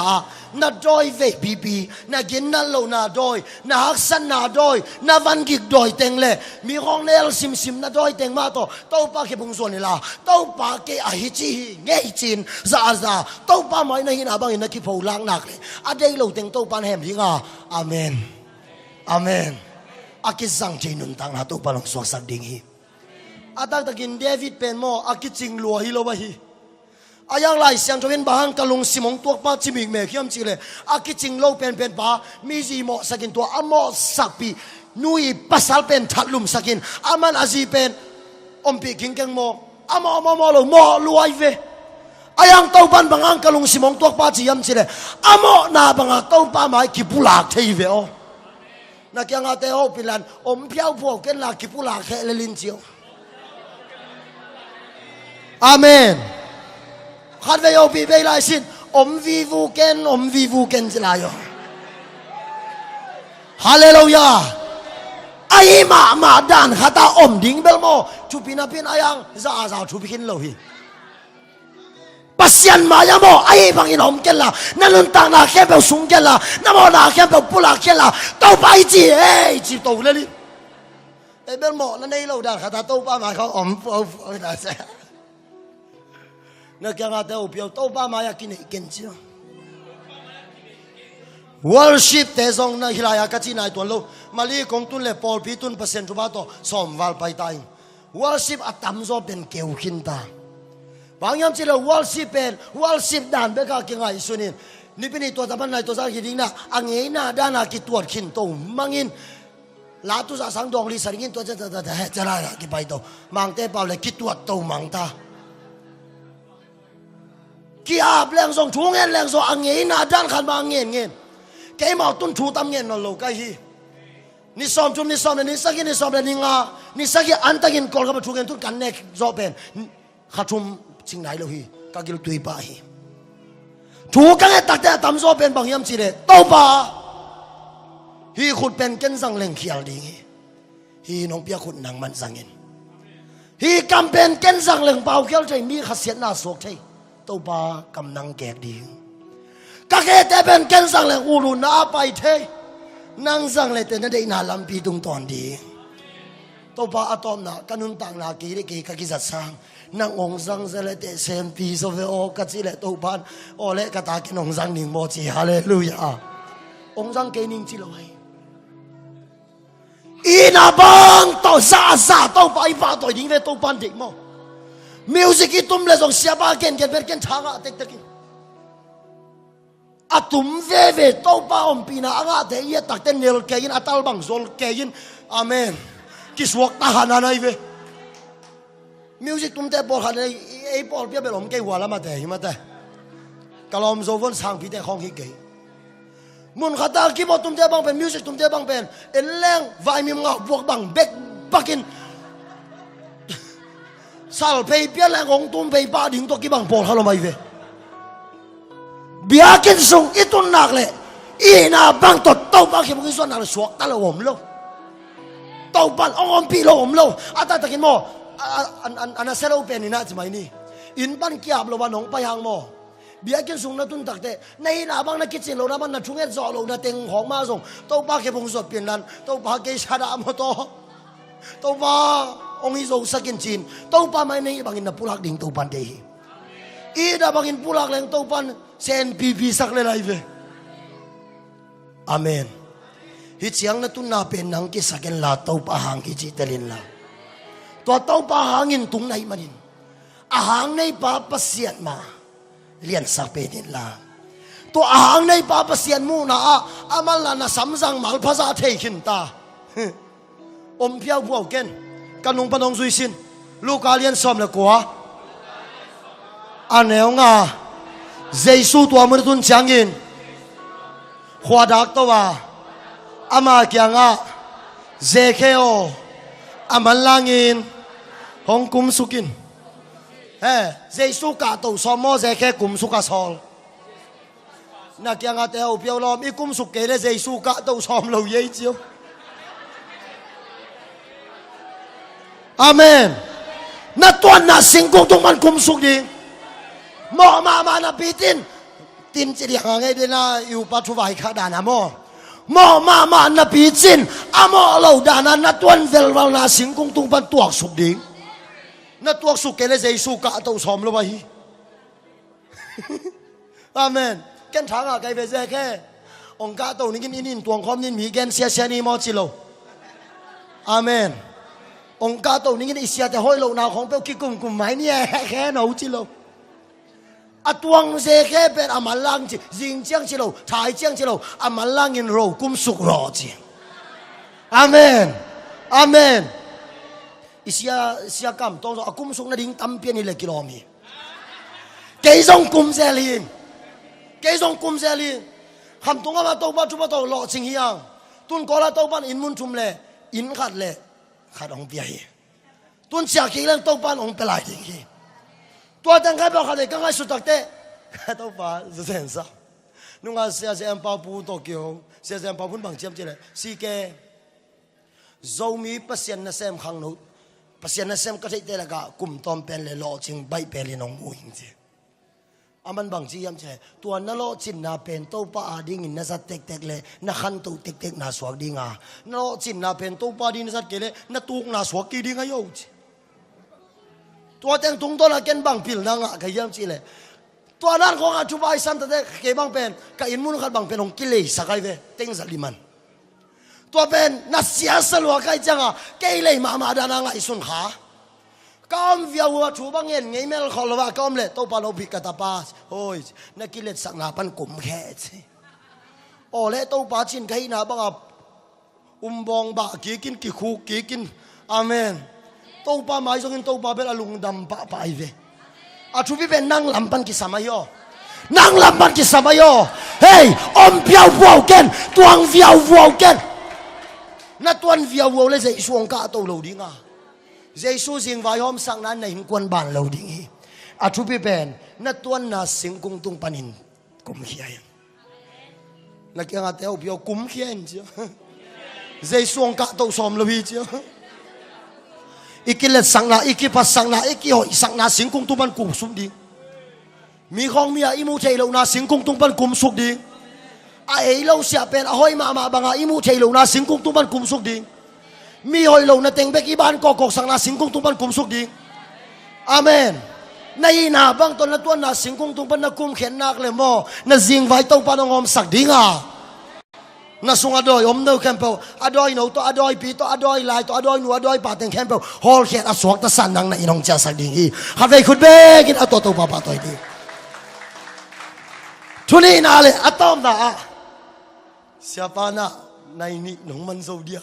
na doi ve pp na gin na lo na doi na haksan na doi na van gik doi teng le mi hong lel sim sim na doi teng ma to pa ke bung zuan ni la pa ke a hi chi nge chin za za pa mai na hin abang na ki phou lang nak le a dei lo teng pan hem ringa amen amen akizang chinun tang na pa long swak sak ding hi atak takin David pen mo akiching lo hi lo ba hi ayang lai siang chawin bahang kalung simong tuak pa chiming me khiam chile akiching lo pen pen pa mi ji mo sakin to amo sakpi nui pasal pen thatlum sakin aman azi pen ompi kingkeng mo amo lo mo luai ve ayang tau ban bangang kalung simong tuak pa chiam chile amo na banga tau pa mai kipulak thei ve o na kya nga te ho pilan om phiau pho ken la kipulak he le lin chiu amen khát về yêu bị về lại xin vi vu ken chỉ là yo hallelujah ai mà đàn khata ding bel mo chupina pin ayang za chupikin lo hi pasien ma ya mo ai bang in ken la nanun tang na khe be sung ken la namo na khe be pula ken la tau pai chi chi to le li e bel mo na nei lo đàn khata tau pa ma kho na se na kya nga teo piao to pa maya kin ken chi worship te zong na hilaya ka chi nai ton lo mali kong tun le pol pi tun pasen tu ba to som wal pai tai worship atam zo ben keu khin ta bangyam chi lo worship dan be ka ki ngai sunin ni pini to taban nai to sa ki ding na angei na dana ki tuat khin to mangin la tu sa sang dong li saringin to cha la ki pai to mang te pa le ki tuat to mang ta ki ap leng song thu ngen leng so angei na dan khan ba ngen ke ma tun thu tam ngen no lo kai hi ni som ni sagi ni nga ni sagi antagin kol ka thu ngen tun kan nek zo pen khathum ching nai lo hi ka gil tui pa hi thu ka nge tak ta tam zo pen bang yam chi le to pa hi khut pen ken sang leng khial ding hi nong pia khut nang man sangin hi campaign ken sang leng pau khial chai mi khasiat na sok thei tàu ba cầm năng kẹt đi các cái tế bên kén sang là ulu na pai thế nang sang le te na de na lampi tung ton di to pa atom na kanun tang na ki ri ki ka ki zat sang nang ong sang se le te sen pi so ve o ka chi le to pan o le ka ta ki nong sang ning mo chi hallelujah ong sang ke ning chi lo ai ina bang to za to pa I pa to ding ve to pan dik mo music ki tum le jong sia ba ken ber ken thanga tek tek atum ve to pa om pina anga te ye tak ten nel ke in atal bang zol ke in amen kiswak ta hana nai ve music tum te bol hana ei bol pia belom ke wala ma te ma te kalom zo von sang pi te khong hi ke mun khata ki bo tum te bang pen music tum te bang pen en leng vai mi ngak buak bang bek bakin sal pei pia leng ong tum pei pa ding to ki bang bol halo mai ve biakin sung itun nak le ina bang to ba ki bung suan na suak ta lo om lo to ban om pi lo om lo ata takin mo an selo pen ina chmai ni in ban kiap lo ban ong pa yang mo biakin sung na tun tak te nei na bang na kitchen lo na ban na chung e zo lo na teng hong ma song to ba ki bung suat pin lan to ba ke shada mo to ba ong i zo sakin chin to pa mai nei bangin na pulak ding to pan de ida bangin pulak leng to pan sen pipi sak le lai ve amen hi chiang na tun na pen nang ki saken la to pa hang ki chi telin la to pa hangin tung nai manin a hang nei pa pasiat ma lian sak pe din la to a hang nei pa pasiat mu na amal la na samjang mal phaza thei khin ta om phiao buau ken kanung panong zui sin luka lian som le kwa aneu nga Giêsu tua mưa tuôn trắng in hoa đắc to wa ama kia nga zekeo aman langin hong kum sukin Giêsu cả tổ somo zeke kum suka sol na kia nga te au piao lom I kum suk ke le Giêsu cả tổ som lo ye chiu amen na tuan na singkong tung man kum suk di mo ma na pitin tin chỉ đi hàng ngay đây na yêu bắt thu vài khá đàn mo ma na pitin amo lâu đàn na tuân vel vào na sinh công tung ban tuộc sụp đi na tuộc sụp cái này Giêsu cả tàu xóm lo vậy amen cái thằng à cái về gì cái ông cả tàu ní cái in tuồng khom ní mỹ gen xe ní mo chỉ lâu amen ông cả tàu ní cái xe thì hôi lâu nào không biết cái cùng máy ní cái nấu chỉ lâu tuang se ke pen amalang chi jing chiang chi lo thai chiang chi lo amalang in ro kum suk ro chi amen amen isia kam tong so kum suk na ding tam pian ni le kilomi ke jong kum se lin kham tung ma to ba chu ba to lo ching hiang tun ko la to ban in mun chum le in khat ong pia hi tun sia ki lang to ban ong pelai ding hi tua tang kai ba kha de kang ai su tak te to pa zen sa nunga sia em pa pu to kyo sia em pa pun bang chiam chi le si ke Zomi pasien na sem khang no pasien na sem ka thei te la ga kum tom pen le lo ching bai pe le nong mu hing chi aman bang chi yam che tua na lo chin na pen to pa ading in na sa tek le na khan to tek na swak dinga na lo chin na pen to pa din sa ke le na tuk na swak ki dinga yo chi tua teng tung to la ken bang pil na nga ka yam chi le tua nan ko nga chu bai san ta de ke bang pen ka in mun khat bang pen ong kile sakai ve teng zaliman tua pen na sia salwa kai changa ke le ma da na nga isun kha kam via wa chu bang en ngei mel kholwa kam le to pa lo bi ka ta pa hoi na kilet sak na pan kum khe chi o le to pa chin kai na bang bong ba ki kin ki khu ki kin amen to pa mai jong in to pa bel alung dam pa pai ve a thu bi ben nang lampan ki samayo hey om piao vuao ken tuang viao vuao ken na tuan viao vuao le Giêsu ong ka to lo dinga Giêsu jing vai hom sang nan nei kwan ban lo ding hi a thu bi ben na tuan na sing kung tung panin kum hiai na kia nga teo piao kum hian chi Giêsu ong ka to som lo hi chi ikilet sang na ikipas sang na ikihoi sang na sing kung tung pan kum sum ding mi khong mi a imu thei lo na sing kung tung pan kum suk ding ai lâu xia pen hoi ma banga imu thei lo na singkung tu ban kum suk ding mi hoi lo na teng bek iban ko sang na singkung tu ban kum suk ding amen nay na bang ton na tuan na singkung tu ban na kum khen nak le mo na jing vai to pan ngom sak ding na sung adoi om no kempo adoi no to adoi pi to adoi lai to adoi nu adoi pa teng kempo hol khet aswak ta san nang na inong cha sak ding hi have khut be gin ato to pa toy di thuni na le atom da siapa na nai ni nong man zo dia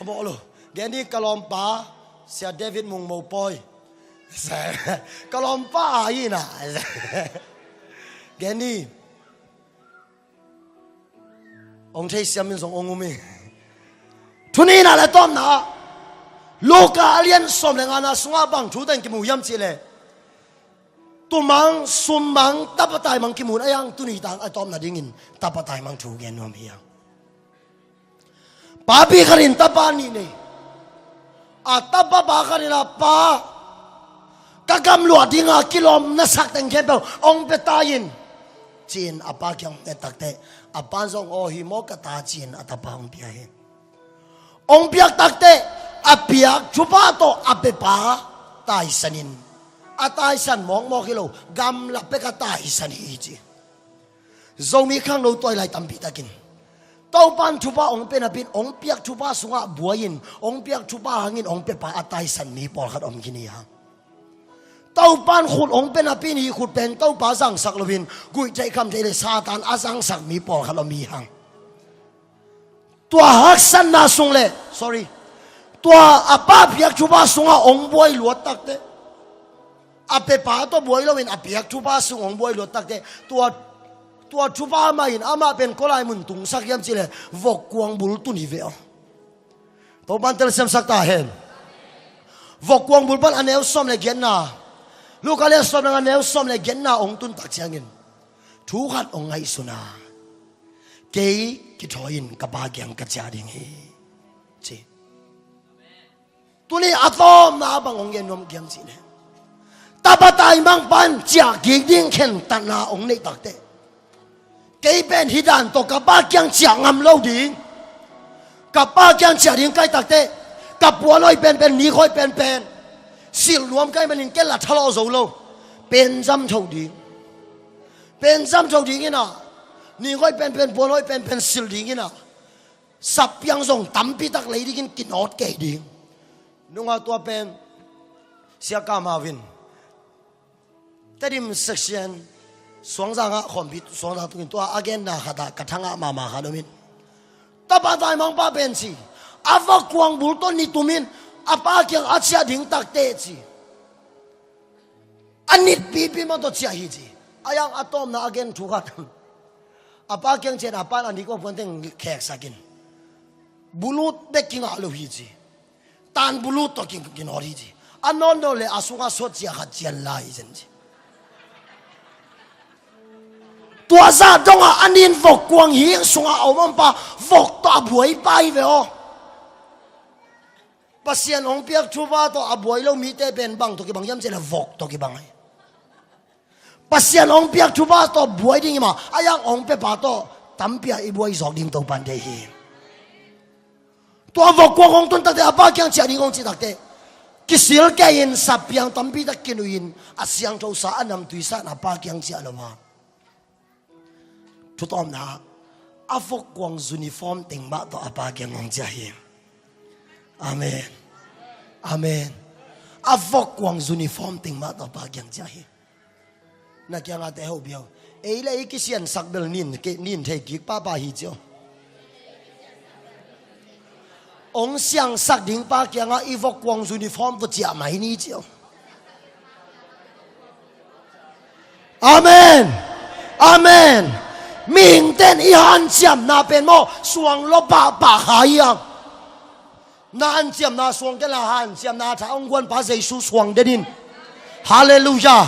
amo lo geni kalom pa sia David mung mo poi kalom pa yi na geni ông thấy xem mình giống ông mình, thu ni là tóm na, Luka liên xóm lên anh sung bằng chủ đánh cái mù yếm chỉ lệ, tu mang sum mang tập tài mang cái mù này ang tu ni tang ai tóm na dingin tập tài mang chủ gen nom hiang, pa pi karin tập ni ne, tập pa karin pa, kagam luat dinga kilom na sak teng kembel ông betayin. Chin apa kyang takte apan zong o hi mo kata chin atapa ong pia he ong piak takte apiak chupa to apepa tai sanin atai san mong mo kilo gam la pe ka tai san hi chi zomi khang lo toy lai tampi takin tau pan chupa ong pe na pin ong piak chupa sunga buain ong piak chupa hangin ong pepa atai san mi por khat om kini ha tau pan khut ong pen api ni khut pen tau pa sang sak lovin gui chai kham chai le satan asang sak mi por khalo mi hang tua hak san na sung le sorry tua apa piak chupa sunga ong boy luat tak te ape pa to boy lovin apiak chupa sung ong boy luat tak te tua chupa ma in ama pen kolai mun tung sak yam chile vok kuang bul tu ni ve to ban tel sem sak ta hen vok kuang bul ban anel som le gen na Luka le som na neu som le gen na ong tun tak chiangin thu khat ong ngai suna ke ki thoin ka ba gyang ka cha ding hi chi tuni atom na bang ong gen nom gyam chi ne ta ba tai mang pan cha gi ding khen tan na ong nei tak te ke ben hidan to ka ba gyang cha ngam lo ding ka ba gyang cha ding kai tak te ka pu loi pen ni khoi pen sil nuam kai manin ke la thalo zo lo pen jam thau ding ina ni khoi pen bo loi pen sil ding ina sap yang zong tampi tak lei ding kin ot ke ding nunga tua pen sia ka ma win tadim section suang za nga khom bit suang za tu tua again na khada kathanga ma khalomin tapa dai mang pa pen si ava kuang bul ton ni tumin apa kyang achia ding tak te chi anit pipi ma to chia hi chi ayang atom na again thu khat apa kyang chen apa ani ko ponteng khek sakin bulut beking alu hi chi tan bulut to kin ori chi anon do le asunga so chia khat chian lai chen chi tua za donga anin vok kuang hi sunga omam pa vok to buai pai ve o pasian ong piak chupa to abuai lo mi te pen bang to ki bang yam chela vok to ki bang ai pasian ong piak chupa to buai ding ma ayang ong pe pa to tampia i buai zok ding to pan de hi to vok ko ong tun ta de apa kyang cha ding ong chi tak te ki sil ke in sapiang tampi ta kinuin asyang to sa anam tuisa na pa kyang cha lo ma tutom na afok kwang uniform ting ma to apa kyang ong cha hi amen amen avok kwang uniform ting ma ta pa gyang chahi na kya nga te ho biao e le ikisian sakbel nin the ki pa hi jo ong siang sak ding pa kya nga ivok kwang uniform to chia mai ni jo amen amen ming ten i han siam na pen mo suang lo pa hayang na an chiam na suang ke la han chiam na tha ong kwan pa sei su suang denin hallelujah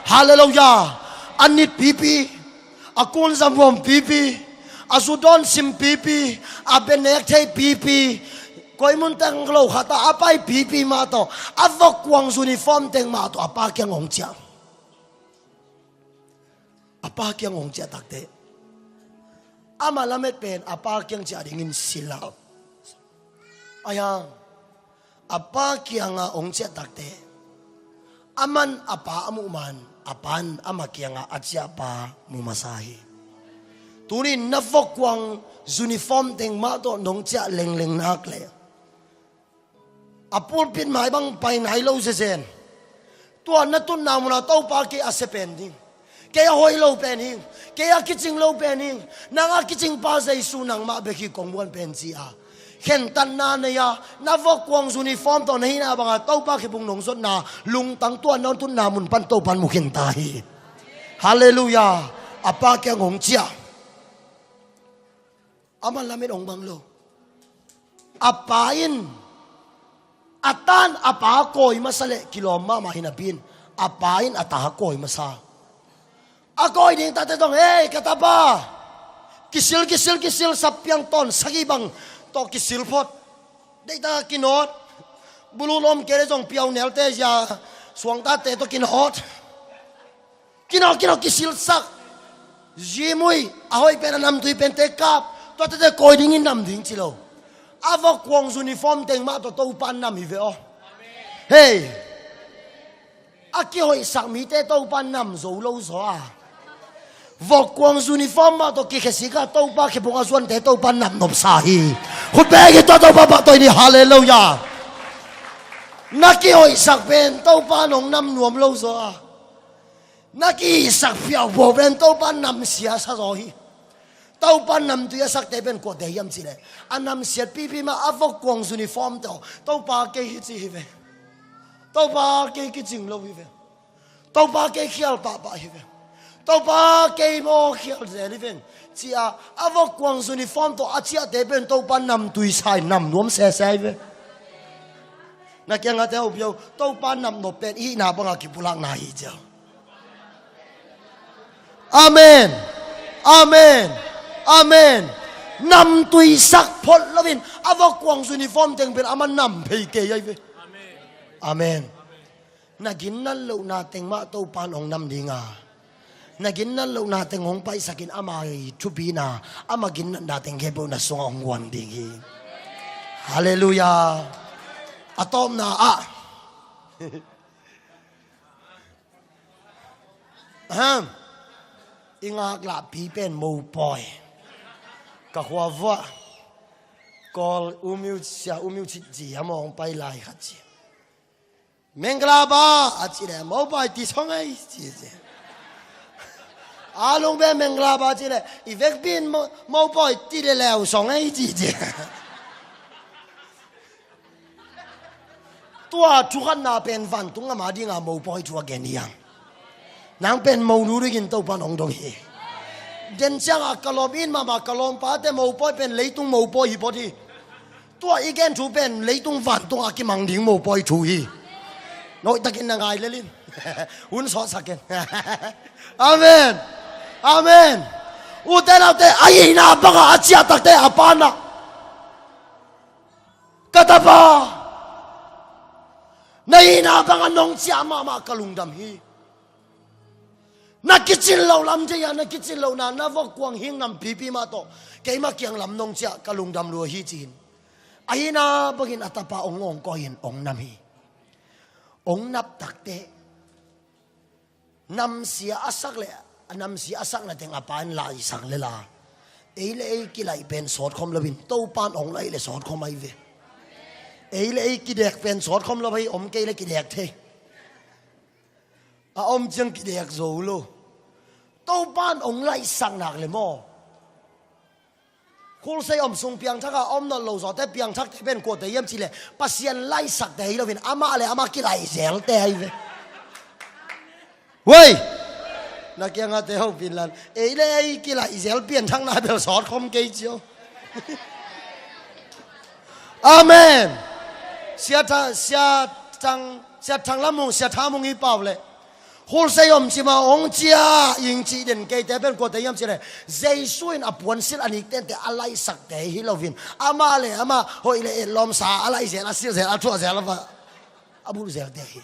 hallelujah anit pipi akun zamwom pipi asudon sim pipi abenek thei pipi koimun tang lo khata apai pipi ma to avok kwang uniform teng ma to apa kyang ong chia takte ama lamet pen apa kyang cha dingin sila aya apa kyanga ong cha takte aman apa amuman apan ama kyanga achya pa mumasahi tuni nafokwang uniform teng ma to nong cha leng nak le apul pin mai bang pai nai lo se sen tua na tun na muna to pa ki asepen ding kaya hoi lo pening kaya kiching lo pening nanga kiching pa sa isu nang ma beki kongbuan pensi a khen tan na na ya na vok kwang uniform to na hina banga to pa ki bung nong sot na lung tang tua non tun na mun pan to pan mu khen ta hi hallelujah apa kya ngong chia aman lamin ong banglo apain atan apa koy masale kiloma mahinapin apain ataha koy masa akoy ding tatedong hey katapa kisil sapyang ton sagibang to kisil pot data kinot bululom kere jong piaw nelte ya suang ta te to kinot kisil sak jimui ahoy pena nam tui pente kap to te koy ding nam ding chilo avok kwang uniform teng ma to pan nam hi ve o hey aki hoi sak mi te to pan nam zo lo zo a vok kwang uniform ma to ki khesika to pa ke bunga zuan te to pan nam nom sa hi khut be ki to pa ba to ni hallelujah naki hoi sak pen to pa nong nam nuam lo zo a naki sak piao bo pen to pan nam sia sa zo hi tàu pan nam tuya sak te ben ko de yam chi le anam siat pi pi ma avok kwang uniform to tàu pa ke hi chi hi ve tàu pa ke ki jing lo hi ve tàu pa ke khial pa hi ve tàu pa ke mo khial ze li ven chi a avok kwang uniform to a chia te ben tàu pan nam tui sai nam nuam se ve na kya nga te ho bio tàu pan nam no pen hi na banga ki pulak na hi jo amen amen amen nam tui sak phot lovin avok kwang uniform teng ben aman nam phei ke yai ve amen nagin nan lo na teng ma to pan ong nam dinga nagin nan lo na teng ong pai sakin amai thupina amagin na teng ke bo na song ong wan dingi hallelujah atom na a ingak la pi pen mo boy kahwa va kol umiu chi ji among pai lai khat chi mengla ba achi le mo pai ti song ai chi chi along be mengla ba chi le ivek bin mo pai ti le leo song ai chi chi tua chu khan na pen van tung ma dinga mo pai chu again yang nang pen mo lu ri gin to pan ong dong hi den chang a kalom in ma kalom pa te mo poi pen leitung mo poi hi body tua igen thu pen leitung van tung a ki mang ding mo poi thu hi noi takin na ngai le lin un so saken amen amen u te na te ai na banga achia tak te apana katapa nei na banga nong chia ma kalung dam hi na kitchen lo lam je ya na kitchen lo na vok kwang hing nam pi ma to ke ma kyang lam nong cha kalung dam lo hi chin ai na bagin atapa ong ko yin ong nam hi ong nap tak te nam sia asak le nam sia asak na teng apan la isak le la ei le ki lai pen sot khom lovin to pan ong lai le sot khom ai ve ei le ki dek pen sot khom lo bai om ke le ki dek the a om chang ki dek zo lo to pan ong lai sang nak le mo khul sei om sung piang thaka om no lo zo te piang thak te ben ko te yam chi le pasien lai sak te lo vin ama le ama ki lai zel te ai ve wei na kia nga te ho pin lan ei le ai ki lai zel pian thang na bel sot khom ke chiu amen sia thang lamung sia thamung hi pau le khul sei om chi ma ong chia ying chi den ke te ben ko te yam chi le zai suin apuan sil ani ten te alai sak te hi lovin ama le ama hoi le lom sa alai zel asil zel athu zel va abu zel te hi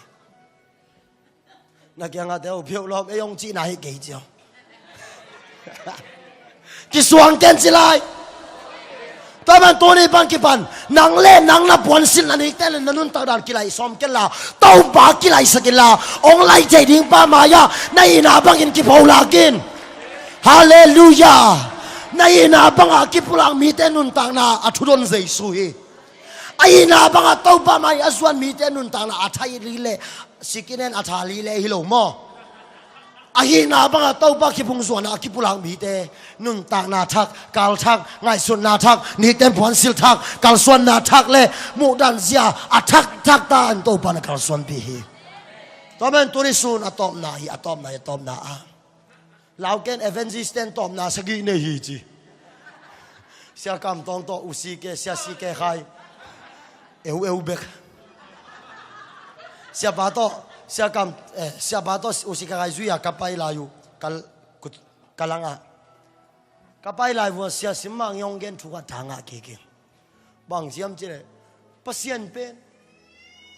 na kya nga te o pheu lom e ong chi na hi ke chiu Kisuang ken silai. Taman Tony ban kipan nang le nang na puan sin ani tel nanun ta dan kilai som kela tau ba kilai sakila ong lai jai ding pa maya nai na bangin ki pholakin. Hallelujah. Nai na banga ki pulang mi te nun tang na athudon Jesu hi. Ai na banga tau pa mai aswan mi te nun tang na athai ri le sikinen athali le hi lo mo. Ai na banga tau pa ki phung zuan a ki pulang mi te nun tang na thak kal thak ngai sun na thak ni ten pon sil thak kal swan na thak le mu dan zia athak thak ta an to pa na kal swan pi hi. Tamen turi sun atom na hi atom na a. Lao ken Evan.C.K.Kham tom na sagi ne hi chi. Sia kam tong to Evan.C.K.Khai. Eu bek. Sia ba to Evan.C.K.Khai zuya kapai layu kalanga. Kapai layu sia simang yong gen thuka thanga ke. Bang siam chile. Pasien pen.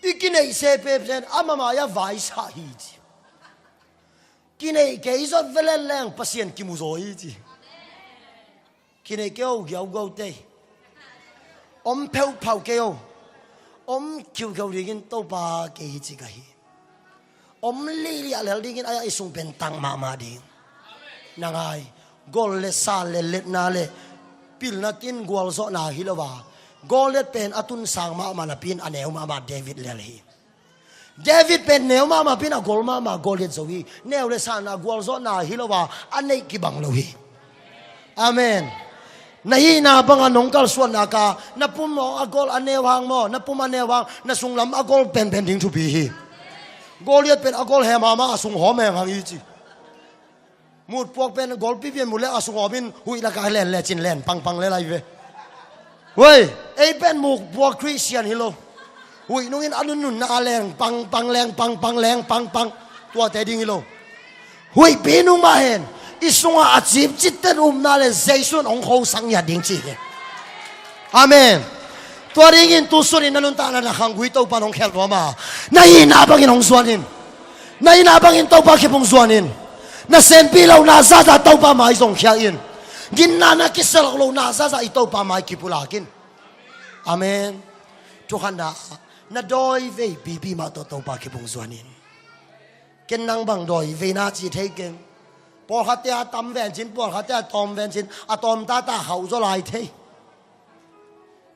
Ikine se pe pen amama ya vai sa hi chi. Kine ke izot velen lang pasien kimuzoi chi. Kine keo gau te. Om pau keo. Om kiu digin to pa ke hi chi ka hi. Om li alel digin aya isung pentang mama ding. Nangai gol le sa le let na le pil na tin gol zo na hilowa. Gol le pen atun sang ma na pin aneu mama David le hi. David pen neo mama pina gol mama golet zowi neo le sana gol zo na hilowa anei ki bang lohi. Amen. Nahi na banga nongkal suan naka na pumo agol anewang mo na pumanewang na sunglam agol pen ding to be hi. Golet pen agol he mama asung home hang ichi. Mut pok pen gol pi pen mule asung obin hui la ka len le chin len pang le lai ve. Wei ei pen muk pok Christian hilo. Hui nungin anun na leng pang leng pang tua te ding ilo. Hui pinung ma hen isunga achip chitten na le Jason ong ho sang ya ding chi. Amen. Tua ringin tu surin nanun ta na khang hui to pa nong khel ro ma. Nai na bangin ong suanin. Nai na bangin to pa ki pung suanin. Na sempi lo na za za to pa mai zong khia in. Gin na na kisal lo na za za ito pa mai ki pulakin. Amen. Tuhan na na doi ve bibi ma to pa ki pung suanin. Ken nang bang doi ve na chi thei ken. Por khatia tam ven chin por khatia tom ven chin atom ta hau zo lai thei.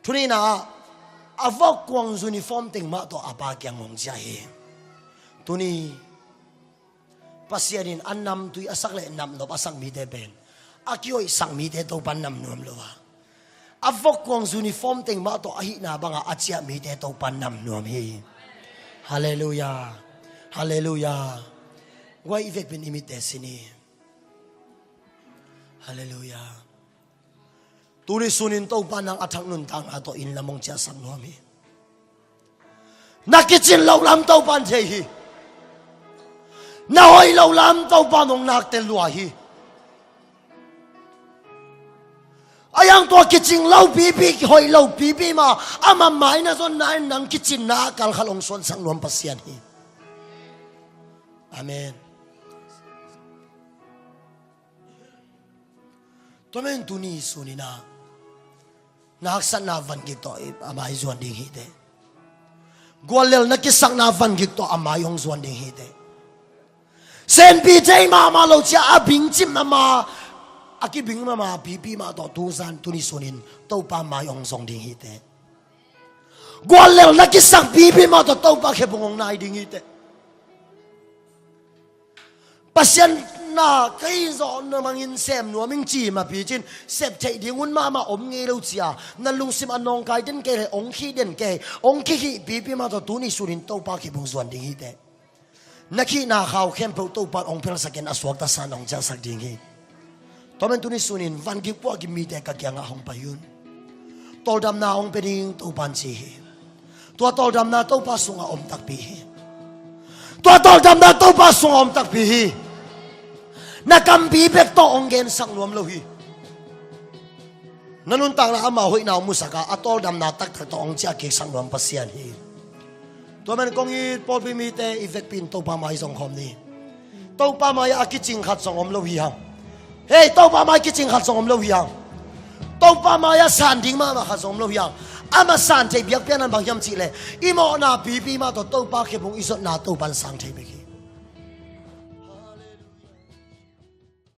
Thuni na avok kwang uniform ting ma to apa kyang mong ja he. Tuni pasianin annam tui asak le nam no pasang mi te ben. Akioi sang mi te to pan nam nuam lo wa. Avok kwang uniform ting ma to ahi na banga achia mi te to pan nam nuam hi. Hallelujah. Hallelujah. Wai ivek bin imite sini. Hallelujah. Turi sunin to pa ng atang nun tang ato in lamong siya sang nuami. Nakitsin law lam to pan hi. Nahoy law lam to pa nung naktel luahi. Ayang to kitsin law pipi hoy law pipi ma ama may na son na nang kitsin na kalkalong son sang nuam pasyan hi. Amen. Tomen tuni sunina. Naksan na van gito amay zuan ding hite. Gwalel nakisang na van gito amayong zuan ding hite. Sen bijay mama lo siya abing chim mama akibing mama pipi ma to tusan tuni sunin to pa mayong zong ding hite. Gwalel nakisang pipi ma to pa kebungong na ding hite. Pasyan na kay zo na mangin sem no ming chi ma pi chin sep chai dingun mama om nge lo chia na lung sim anong kai den ke ong khi den ke ong khi pi pi ma to tu ni surin to pa ki bung zuan ding hi te na khi na khaw khem po to pa ong pel saken aswak ta san ong cha sak ding hi to men tu ni sunin van gi po gi mi te ka kyang a hong pa yun tol dam na ong pe ding to pan chi hi to tol dam na to pa sunga om tak pi hi to tol dam na to pa sunga om tak pi hi nakambi bek to onggen sang nuam lo hi nanun tang na ama hoi na musaka atol dam na tak to ong chia ke sang nuam pasian hi to man kong i pol bi mi te ivek pin to pa mai song khom ni to pa mai akiching khat song om lo hi ha hey tàu pa mai kitchen khát song lâu hiang tàu pa mai ya san ding ma khát song lâu hiang ama san thei biak pian an bang yam chi le imo na pi pi ma to tàu pa khepung isot na tàu pan sang thei